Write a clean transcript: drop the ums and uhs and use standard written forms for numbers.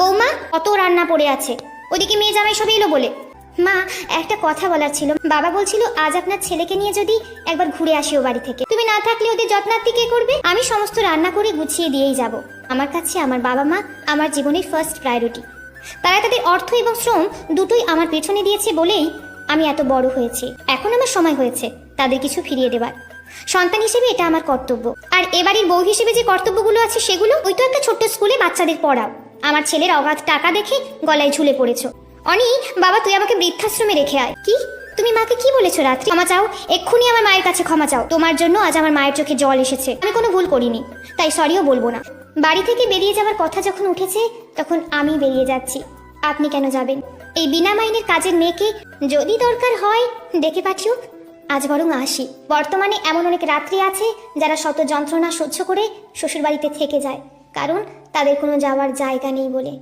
বৌমা, কত রান্না পড়ে আছে, ওদিকে মেয়ে জামাই সব এলো বলে। মা, একটা কথা বলার ছিল। বাবা বলছিল আজ আপনার ছেলেকে নিয়ে যদি একবার ঘুরে আসি ও বাড়ি থেকে। তুমি না থাকলে ওদের যত্নার্থী কে করবে? আমি সমস্ত রান্না করে গুছিয়ে দিয়েই যাব। আমার কাছে আমার বাবা মা আমার জীবনের ফার্স্ট প্রায়োরিটি। তারা তাদের অর্থ এবং শ্রম দুটোই আমার পেছনে দিয়েছে বলেই আমি এত বড় হয়েছি। এখন আমার সময় হয়েছে তাদের কিছু ফিরিয়ে দেবার। সন্তান হিসেবে এটা আমার কর্তব্য। আর এবাড়ির বউ হিসেবে যে কর্তব্যগুলো আছে সেগুলো, ওই তো একটা ছোট্ট স্কুলে বাচ্চাদের পড়াও। আমার ছেলের অগাধ টাকা দেখে গলায় ঝুলে পড়েছো। অনি, বাবা তুই আমাকে বৃদ্ধাশ্রমে রেখে আয়। কি? তুমি মাকে কি বলেছো রাত্রি? ক্ষমা চাও, এক্ষুনি আমার মায়ের কাছে ক্ষমা চাও। তোমার জন্য আজ আমার মায়ের চোখে জল এসেছে। আমি কোনো ভুল করিনি, তাই সরিও বলবো না। বাড়ি থেকে বেরিয়ে যাওয়ার কথা যখন উঠেছে তখন আমি বেরিয়ে যাচ্ছি। আপনি কেন যাবেন? এই বিনা মাইনের কাজের মেয়েকে যদি দরকার হয় ডেকে পাঠিও। আজ বরং আসি। বর্তমানে এমন অনেক রাত্রি আছে যারা শত যন্ত্রণা সহ্য করে শ্বশুরবাড়িতে থেকে যায়, কারণ তাদের কোনো যাওয়ার জায়গা নেই বলে।